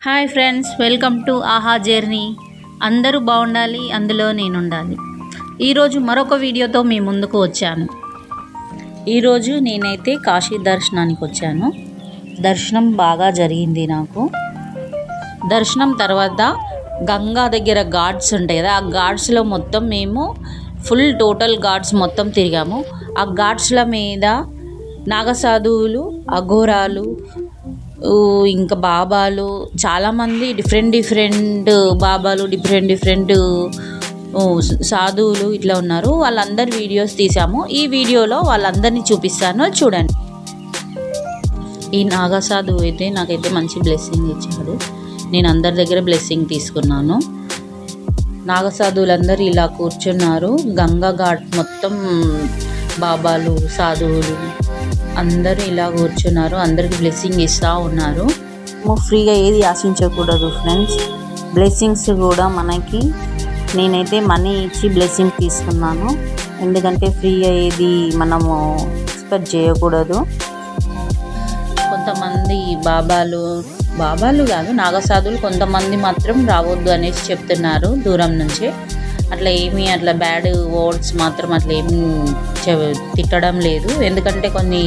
Hi friends, welcome to ఆహా journey. అందరూ బాగుండాలి, అందులో నేను ఉండాలి. ఈరోజు మరొక వీడియోతో మీ ముందుకు వచ్చాను. ఈరోజు నేనైతే కాశీ దర్శనానికి వచ్చాను. దర్శనం బాగా జరిగింది నాకు. దర్శనం తర్వాత గంగా దగ్గర ఘాట్స్ ఉంటాయి కదా, ఆ ఘాట్స్లో మొత్తం మేము టోటల్ ఘాట్స్ మొత్తం తిరిగాము. ఆ ఘాట్స్ల మీద నాగసాధువులు, అఘోరాలు, ఇంకా బాబాలు, చాలామంది డిఫరెంట్ బాబాలు, డిఫరెంట్ సాధువులు ఇట్లా ఉన్నారు. వాళ్ళందరి వీడియోస్ తీసాము. ఈ వీడియోలో వాళ్ళందరినీ చూపిస్తాను, చూడండి. ఈ నాగసాధువు అయితే నాకైతే మంచి బ్లెస్సింగ్ ఇచ్చాడు. నేను అందరి దగ్గర బ్లెస్సింగ్ తీసుకున్నాను. నాగసాధువులందరూ ఇలా కూర్చున్నారు. గంగా ఘాట్ మొత్తం బాబాలు, సాధువులు అందరూ ఇలా కూర్చున్నారు. అందరికి బ్లెస్సింగ్ ఇస్తూ ఉన్నారు. ఫ్రీగా ఏది ఆశించకూడదు ఫ్రెండ్స్. బ్లెస్సింగ్స్ కూడా మనకి, నేనైతే మనీ ఇచ్చి బ్లెస్సింగ్ తీసుకున్నాను. ఎందుకంటే ఫ్రీగా ఏది మనము ఎక్స్పెక్ట్ చేయకూడదు. కొంతమంది బాబాలు కాదు, నాగసాధువులు కొంతమంది మాత్రం రావద్దు అనేసి చెప్తున్నారు దూరం నుంచే. అట్లా బ్యాడ్ వర్డ్స్ మాత్రం అట్లా ఏమి తిట్టడం లేదు. ఎందుకంటే కొన్ని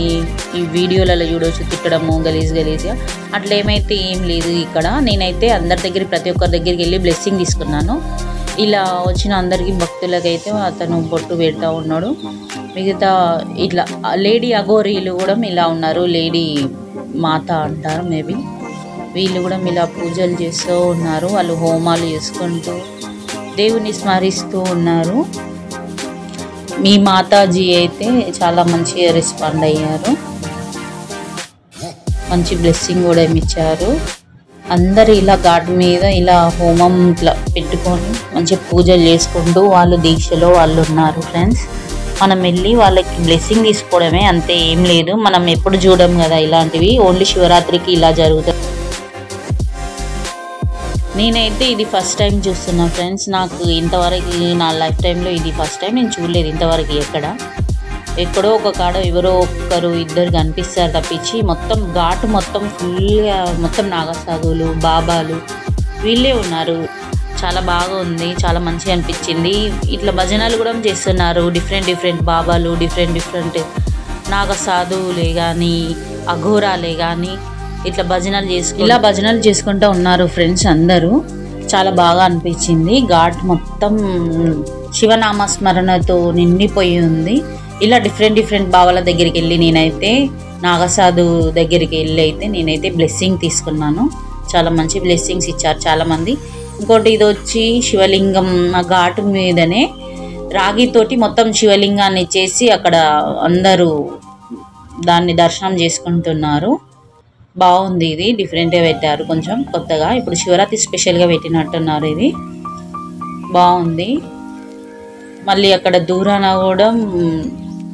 ఈ వీడియోలలో చూడవచ్చు, తిట్టడము గలీజ్గా అట్లా ఏమైతే ఏం లేదు ఇక్కడ. నేనైతే ప్రతి ఒక్కరి దగ్గరికి వెళ్ళి బ్లెస్సింగ్ తీసుకున్నాను. ఇలా వచ్చిన అందరికీ భక్తులకైతే అతను బొట్టు పెడతా ఉన్నాడు. మిగతా ఇట్లా లేడీ అఘోరీలు కూడా ఇలా ఉన్నారు. లేడీ మాత అంటారు మేబీ. వీళ్ళు కూడా ఇలా పూజలు చేస్తూ ఉన్నారు. వాళ్ళు హోమాలు చేసుకుంటూ దేవుని స్మరిస్తూ ఉన్నారు. మీ మాతాజీ అయితే చాలా మంచిగా రెస్పాండ్ అయ్యారు. మంచి బ్లెస్సింగ్ కూడా ఇచ్చారు. అందరు ఇలా ఘాట్ మీద ఇలా హోమం ఇట్లా పెట్టుకొని మంచి పూజలు చేసుకుంటూ వాళ్ళు దీక్షలో వాళ్ళు ఉన్నారు ఫ్రెండ్స్. మనం వెళ్ళి వాళ్ళకి బ్లెస్సింగ్ తీసుకోవడమే, అంతే, ఏం లేదు. మనం ఎప్పుడు చూడం కదా ఇలాంటివి, ఓన్లీ శివరాత్రికి ఇలా జరుగుతుంది. నేనైతే ఇది ఫస్ట్ టైం చూస్తున్నా ఫ్రెండ్స్. నాకు ఇంతవరకు నా లైఫ్ టైంలో ఇది ఫస్ట్ టైం. నేను చూడలేదు ఇంతవరకు. ఎక్కడో ఒక కాడ ఎవరో ఒక్కరు ఇద్దరు కనిపిస్తారు తప్పించి, మొత్తం ఘాటు మొత్తం ఫుల్గా మొత్తం నాగసాధువులు, బాబాలు వీళ్ళే ఉన్నారు. చాలా బాగా ఉంది, చాలా మంచిగా అనిపించింది. ఇట్లా భజనలు కూడా చేస్తున్నారు. డిఫరెంట్ బాబాలు, డిఫరెంట్ నాగసాధువులే కానీ, అఘోరాలే కానీ ఇట్లా భజనలు చేసుకుంటూ ఉన్నారు ఫ్రెండ్స్. అందరూ చాలా బాగా అనిపించింది. ఘాట్ మొత్తం శివనామస్మరణతో నిండిపోయి ఉంది. ఇలా డిఫరెంట్ బాబాల దగ్గరికి వెళ్ళి నేనైతే నాగసాధు దగ్గరికి వెళ్ళి నేనైతే బ్లెస్సింగ్ తీసుకున్నాను. చాలా మంచి బ్లెస్సింగ్స్ ఇచ్చారు చాలామంది. ఇంకోటి ఇది వచ్చి శివలింగం, ఆ ఘాటు మీదనే రాగితోటి మొత్తం శివలింగాన్ని చేసి అక్కడ అందరూ దాన్ని దర్శనం చేసుకుంటున్నారు. బాగుంది. ఇది డిఫరెంట్గా పెట్టారు, కొంచెం కొత్తగా. ఇప్పుడు శివరాత్రి స్పెషల్గా పెట్టినట్టున్నారు. ఇది బాగుంది. మళ్ళీ అక్కడ దూరాన కూడా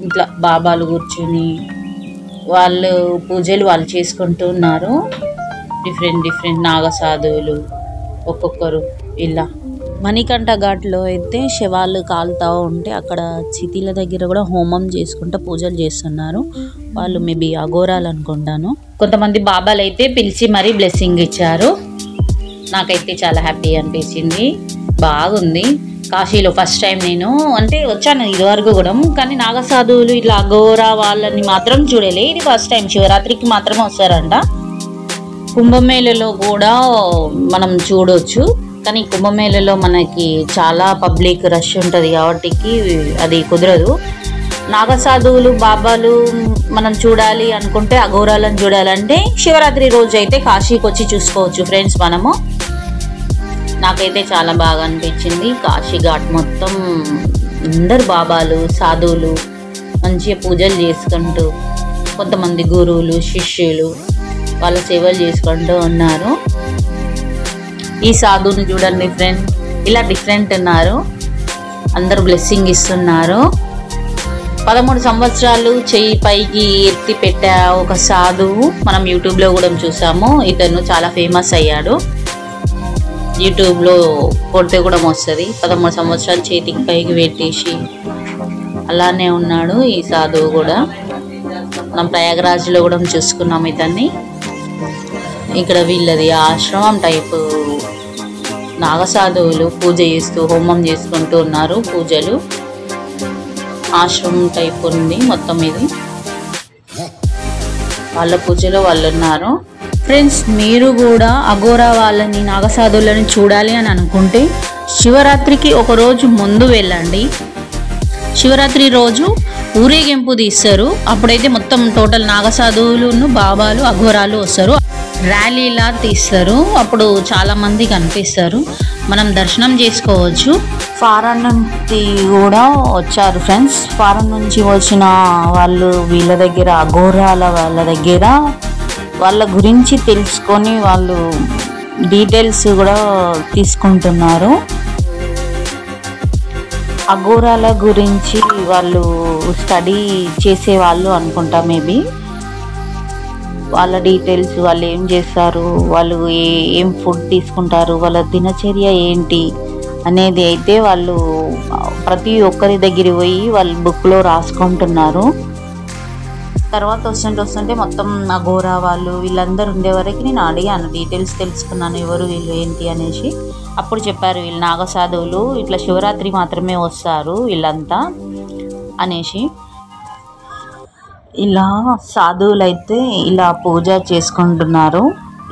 ఇట్లా బాబాలు కూర్చొని వాళ్ళు పూజలు వాళ్ళు చేసుకుంటూ ఉన్నారు. డిఫరెంట్ నాగసాధువులు ఒక్కొక్కరు ఇలా. మణికంఠ ఘాట్లో అయితే శవాలు కాలుతూ ఉంటే అక్కడ చితిల దగ్గర కూడా హోమం చేసుకుంటూ పూజలు చేస్తున్నారు. వాళ్ళు మేబీ అఘోరాలు అనుకుంటాను. కొంతమంది బాబాలు అయితే పిలిచి మరీ బ్లెస్సింగ్ ఇచ్చారు. నాకైతే చాలా హ్యాపీ అనిపించింది. బాగుంది. కాశీలో ఫస్ట్ టైం నేను వచ్చాను ఇదివరకు కూడా, కానీ నాగసాధువులు ఇట్లా అఘోరా వాళ్ళని మాత్రం చూడలే. ఇది ఫస్ట్ టైం. శివరాత్రికి మాత్రమే వస్తారంట. కుంభమేళలో కూడా మనం చూడవచ్చు, కానీ కుంభమేళలో మనకి చాలా పబ్లిక్ రష్ ఉంటుంది కాబట్టి అది కుదరదు. నాగసాధువులు, బాబాలు మనం చూడాలి అనుకుంటే, అఘోరాలను చూడాలంటే శివరాత్రి రోజు అయితే కాశీకి వచ్చి చూసుకోవచ్చు ఫ్రెండ్స్ మనము. నాకైతే చాలా బాగా అనిపించింది. కాశీ ఘాట్ మొత్తం అందరు బాబాలు, సాధువులు మంచిగా పూజలు చేసుకుంటూ, కొంతమంది గురువులు, శిష్యులు వాళ్ళ సేవలు చేసుకుంటూ ఉన్నారు. ఈ సాధువుని చూడండి ఫ్రెండ్, ఇలా డిఫరెంట్ ఉన్నారు. అందరూ బ్లెస్సింగ్ ఇస్తున్నారు. 13 సంవత్సరాలు చెయ్యి పైకి ఎత్తి పెట్టా ఒక సాధువు మనం యూట్యూబ్లో కూడా చూసాము. ఇతను చాలా ఫేమస్ అయ్యాడు. యూట్యూబ్లో కొడితే కూడా వస్తుంది. 13 సంవత్సరాలు చేతికి పైకి పెట్టేసి అలానే ఉన్నాడు ఈ సాధువు కూడా. మనం ప్రయాగరాజ్లో కూడా చూసుకున్నాము ఇతన్ని. ఇక్కడ వీళ్ళది ఆశ్రమం టైపు నాగసాధువులు పూజ చేస్తూ హోమం చేసుకుంటూ ఉన్నారు. పూజలు ఆశ్రమం టైప్ ఉంది మొత్తం. ఇది వాళ్ళ పూజలో వాళ్ళు ఉన్నారు. ఫ్రెండ్స్, మీరు కూడా అఘోరా వాళ్ళని నాగసాధువులను చూడాలి అని అనుకుంటే శివరాత్రికి ఒక రోజు ముందు వెళ్ళండి. శివరాత్రి రోజు ఊరేగింపు తీస్తారు. అప్పుడైతే మొత్తం టోటల్ నాగసాధువులను బాబాలు అఘోరాలు వస్తారు. ర్యాలీలా తీస్తారు. అప్పుడు చాలా మంది కనిపిస్తారు. మనం దర్శనం చేసుకోవచ్చు. ఫారెన్ నుంచి కూడా వచ్చారు ఫ్రెండ్స్. ఫారెన్ నుంచి వచ్చిన వాళ్ళు వీళ్ళ దగ్గర అఘోరాల వాళ్ళ దగ్గర వాళ్ళ గురించి తెలుసుకొని వాళ్ళు డీటెయిల్స్ కూడా తీసుకుంటున్నారు. అఘోరాల గురించి వాళ్ళు స్టడీ చేసేవాళ్ళు అనుకుంటా. మేబీ వాళ్ళ డీటెయిల్స్, వాళ్ళు ఏం చేస్తారు, వాళ్ళు ఏం ఫుడ్ తీసుకుంటారు, వాళ్ళ దినచర్య ఏంటి అనేది అయితే వాళ్ళు ప్రతి ఒక్కరి దగ్గర పోయి వాళ్ళు బుక్లో రాసుకుంటున్నారు. తర్వాత వస్తుంటే మొత్తం అఘోరా వాళ్ళు వీళ్ళందరూ ఉండేవరకు నేను అడిగాను, డీటెయిల్స్ తెలుసుకున్నాను ఎవరు వీళ్ళు ఏంటి అనేసి. అప్పుడు చెప్పారు వీళ్ళు నాగసాధువులు, ఇట్లా శివరాత్రి మాత్రమే వస్తారు వీళ్ళంతా అనేసి. ఇలా సాధువులు అయితే ఇలా పూజ చేసుకుంటున్నారు.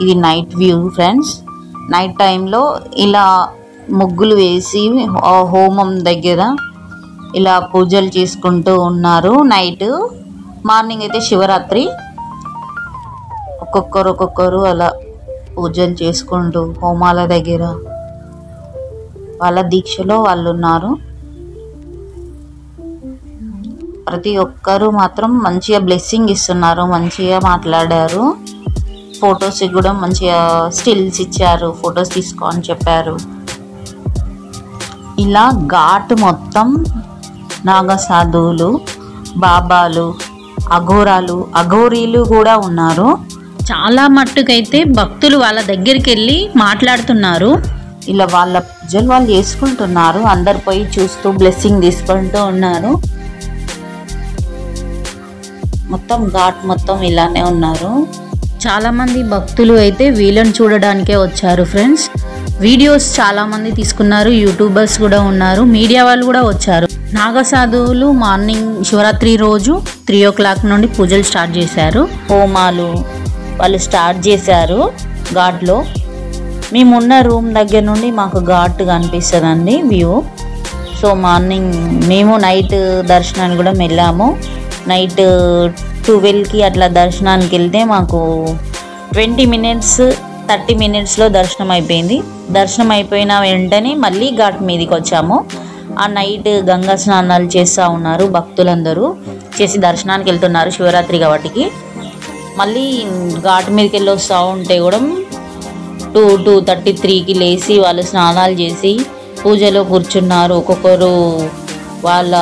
ఇది నైట్ వ్యూ ఫ్రెండ్స్. నైట్ టైంలో ఇలా ముగ్గులు వేసి హోమం దగ్గర ఇలా పూజలు చేసుకుంటూ ఉన్నారు. నైట్ మార్నింగ్ అయితే శివరాత్రి ఒక్కొక్కరు అలా పూజలు చేసుకుంటూ హోమాల దగ్గర వాళ్ళ దీక్షలో వాళ్ళు ఉన్నారు. ప్రతి ఒక్కరు మాత్రం మంచిగా బ్లెస్సింగ్ ఇస్తున్నారు, మంచిగా మాట్లాడారు. ఫొటోస్కి కూడా మంచిగా స్టిల్స్ ఇచ్చారు, ఫొటోస్ తీసుకో అని చెప్పారు. ఇలా ఘాట్ మొత్తం నాగసాధువులు, బాబాలు, అఘోరాలు, అఘోరీలు కూడా ఉన్నారు. చాలా మట్టుకైతే భక్తులు వాళ్ళ దగ్గరికి వెళ్ళి మాట్లాడుతున్నారు. ఇలా వాళ్ళ పూజలు వాళ్ళు చేసుకుంటున్నారు. అందరు పోయి చూస్తూ బ్లెస్సింగ్ తీసుకుంటూ ఉన్నారు. మొత్తం ఘాట్ మొత్తం ఇలానే ఉన్నారు. చాలామంది భక్తులు అయితే వీళ్ళని చూడడానికే వచ్చారు ఫ్రెండ్స్. వీడియోస్ చాలామంది తీసుకున్నారు. యూట్యూబర్స్ కూడా ఉన్నారు, మీడియా వాళ్ళు కూడా వచ్చారు. నాగసాధువులు మార్నింగ్ శివరాత్రి రోజు 3 o'clock నుండి పూజలు స్టార్ట్ చేశారు. హోమాలు వాళ్ళు స్టార్ట్ చేశారు ఘాట్లో. మేమున్న రూమ్ దగ్గర నుండి మాకు ఘాట్ కనిపిస్తుందండి వ్యూ. సో మార్నింగ్ మేము నైట్ దర్శనానికి కూడా వెళ్ళాము. నైట్ 12కి అట్లా దర్శనానికి వెళ్తే మాకు 20 minutes 30 minutesలో దర్శనం అయిపోయింది. దర్శనం అయిపోయిన వెంటనే మళ్ళీ ఘాట్ మీదకి వచ్చాము. ఆ నైట్ గంగా స్నానాలు చేస్తూ ఉన్నారు భక్తులందరూ. చేసి దర్శనానికి వెళ్తున్నారు శివరాత్రి కాబట్టికి. మళ్ళీ ఘాట్ మీదకి వెళ్ళి వస్తూ ఉంటే కూడా 2:33కి లేచి వాళ్ళు స్నానాలు చేసి పూజలో కూర్చున్నారు. ఒక్కొక్కరు వాళ్ళ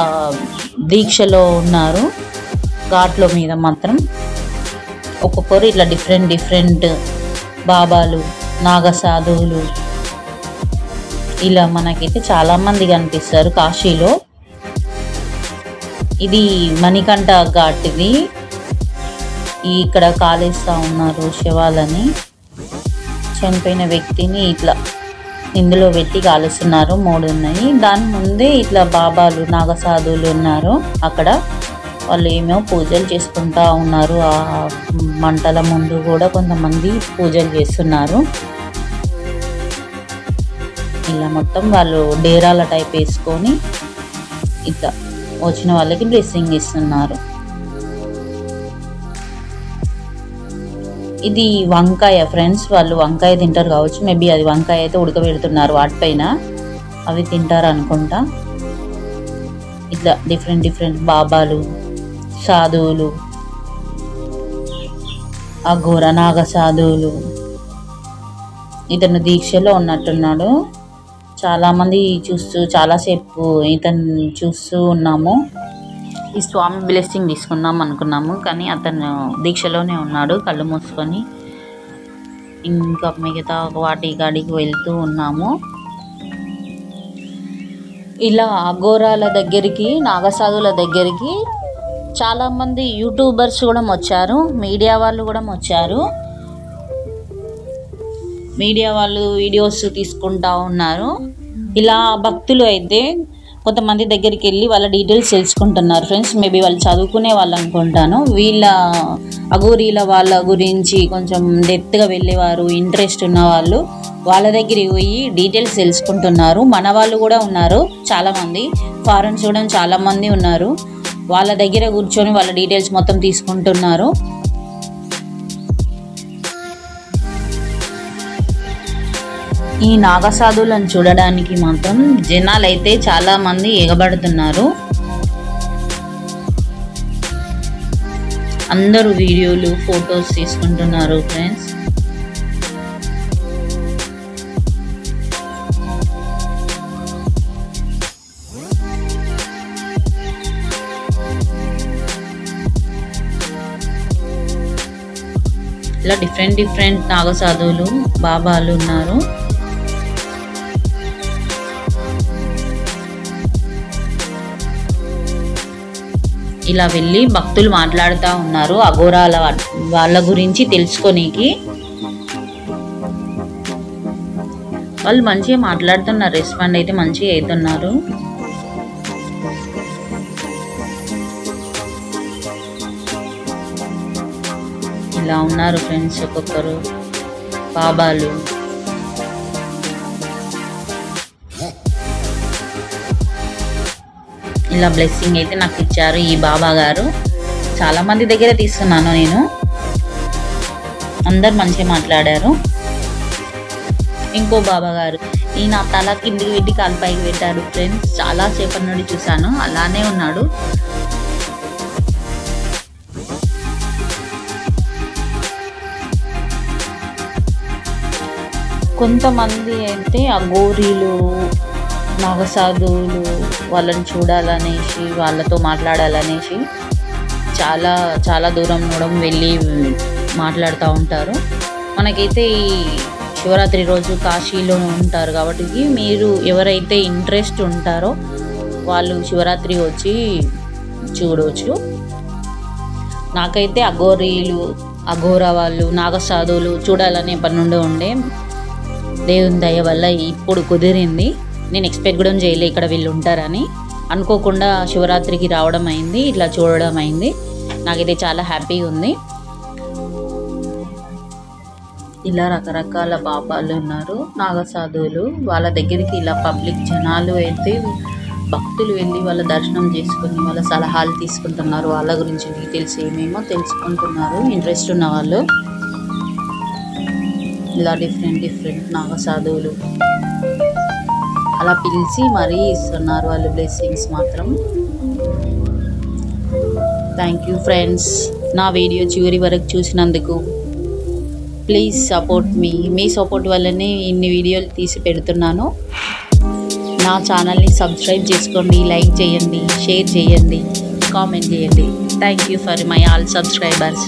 దీక్షలో ఉన్నారు. ఘాట్లో మీద మాత్రం ఒక్కొక్కరు ఇట్లా డిఫరెంట్ బాబాలు, నాగసాధువులు ఇలా మనకైతే చాలామంది కనిపిస్తారు కాశీలో. ఇది మణికంఠ ఘాట్. ఇది ఇక్కడ కాలేస్తూ ఉన్నారు శవాలని. చనిపోయిన వ్యక్తిని ఇట్లా ఇందులో పెట్టి కాలుస్తున్నారు. 3 ఉన్నాయి. దాని ముందే ఇట్లా బాబాలు, నాగసాధువులు ఉన్నారు. అక్కడ వాళ్ళు ఏమో పూజలు చేసుకుంటూ ఉన్నారు. ఆ మంటల ముందు కూడా కొంతమంది పూజలు చేస్తున్నారు. ఇలా మొత్తం వాళ్ళు డేరాల టైప్ వేసుకొని ఇట్లా వచ్చిన వాళ్ళకి బ్లెస్సింగ్ ఇస్తున్నారు. ఇది వంకాయ ఫ్రెండ్స్. వాళ్ళు వంకాయ తింటారు కావచ్చు. మేబీ అది వంకాయ అయితే ఉడకబెడుతున్నారు వాటిపైన. అవి తింటారు అనుకుంటా. ఇట్లా డిఫరెంట్ బాబాలు, సాధువులు, అఘోర నాగసాధువులు. ఇతను దీక్షలో ఉన్నట్టున్నాడు. చాలామంది చాలాసేపు ఇతను చూస్తూ ఉన్నాము. ఈ స్వామి బ్లెస్సింగ్ తీసుకుందాం అనుకున్నాము, కానీ అతను దీక్షలోనే ఉన్నాడు కళ్ళు మూసుకొని. ఇంకా మిగతా వాటి గాడికి వెళ్తూ ఉన్నాము. ఇలా అఘోరాల దగ్గరికి, నాగసాధువుల దగ్గరికి చాలామంది యూట్యూబర్స్ కూడా వచ్చారు, మీడియా వాళ్ళు కూడా వచ్చారు. మీడియా వాళ్ళు వీడియోస్ తీసుకుంటా ఉన్నారు. ఇలా భక్తులు అయితే కొంతమంది దగ్గరికి వెళ్ళి వాళ్ళ డీటెయిల్స్ తెలుసుకుంటున్నారు ఫ్రెండ్స్. మేబీ వాళ్ళు చదువుకునే వాళ్ళు అనుకుంటాను. వీళ్ళ అఘోరీల వాళ్ళ గురించి కొంచెం డెప్త్గా వెళ్ళేవారు, ఇంట్రెస్ట్ ఉన్న వాళ్ళు వాళ్ళ దగ్గరికి పోయి డీటెయిల్స్ తెలుసుకుంటున్నారు. మన వాళ్ళు కూడా ఉన్నారు చాలామంది, ఫారెన్స్ కూడా చాలామంది ఉన్నారు. వాళ్ళ దగ్గర కూర్చొని వాళ్ళ డీటెయిల్స్ మొత్తం తీసుకుంటున్నారు. ఈ నాగసాధువులను చూడడానికి మాత్రం జనాలు అయితే చాలా మంది ఎగబడుతున్నారు. అందరూ వీడియోలు, ఫొటోస్ తీసుకుంటున్నారు ఫ్రెండ్స్. ఇలా డిఫరెంట్ నాగసాధువులు, బాబాలు ఉన్నారు. ఇలా వెళ్ళి భక్తులు మాట్లాడుతూ ఉన్నారు అఘోరాల వాళ్ళ గురించి తెలుసుకోనికి. వాళ్ళు మంచిగా మాట్లాడుతున్నారు, రెస్పాండ్ అయితే మంచిగా అవుతున్నారు. ఇలా ఉన్నారు ఫ్రెండ్స్ ఒక్కొక్కరు బాబాలు. ఇలా బ్లెస్సింగ్ అయితే నాకు ఇచ్చారు ఈ బాబా గారు. చాలా మంది దగ్గర తీసుకున్నాను నేను, అందరు మంచిగా మాట్లాడారు. ఇంకో బాబా గారు ఈయన తల కిందికి పెట్టి కాలు పైకి పెట్టాడు ఫ్రెండ్స్. చాలా సేపటి నుండి చూశాను, అలానే ఉన్నాడు. కొంతమంది అయితే అఘోరీలు, నాగసాధువులు వాళ్ళని చూడాలనేసి, వాళ్ళతో మాట్లాడాలనేసి చాలా దూరం వెళ్ళి మాట్లాడుతూ ఉంటారు. మనకైతే ఈ శివరాత్రి రోజు కాశీలో ఉంటారు కాబట్టి మీరు ఎవరైతే ఇంట్రెస్ట్ ఉంటారో వాళ్ళు శివరాత్రి వచ్చి చూడవచ్చు. నాకైతే అఘోరా వాళ్ళు, నాగసాధువులు చూడాలని ఎప్పటి నుండి ఉండే. దేవుని దయ వల్ల ఇప్పుడు కుదిరింది. నేను ఎక్స్పెక్ట్ కూడా చేయలే ఇక్కడ వీళ్ళు ఉంటారని. అనుకోకుండా శివరాత్రికి రావడం అయింది, ఇట్లా చూడడం అయింది. నాకైతే చాలా హ్యాపీగా ఉంది. ఇలా రకరకాల బాబాలు ఉన్నారు, నాగసాధువులు. వాళ్ళ దగ్గరికి ఇలా పబ్లిక్ జనాలు అయితే భక్తులు వెళ్ళి వాళ్ళ దర్శనం చేసుకుని వాళ్ళ సలహాలు తీసుకుంటున్నారు. వాళ్ళ గురించి డీటెయిల్స్ ఏమేమో తెలుసుకుంటున్నారు ఇంట్రెస్ట్ ఉన్న వాళ్ళు. ఇలా డిఫరెంట్ నాగసాధువులు అలా పిలిచి మరీ ఇస్తున్నారు వాళ్ళు బ్లెస్సింగ్స్ మాత్రం. థ్యాంక్ యూ ఫ్రెండ్స్, నా వీడియో చివరి వరకు చూసినందుకు. ప్లీజ్ సపోర్ట్ మీ సపోర్ట్ వల్లనే ఇన్ని వీడియోలు తీసి పెడుతున్నాను. నా ఛానల్ని సబ్స్క్రైబ్ చేసుకోండి, లైక్ చేయండి, షేర్ చేయండి, కామెంట్ చేయండి. Thank you for my all subscribers.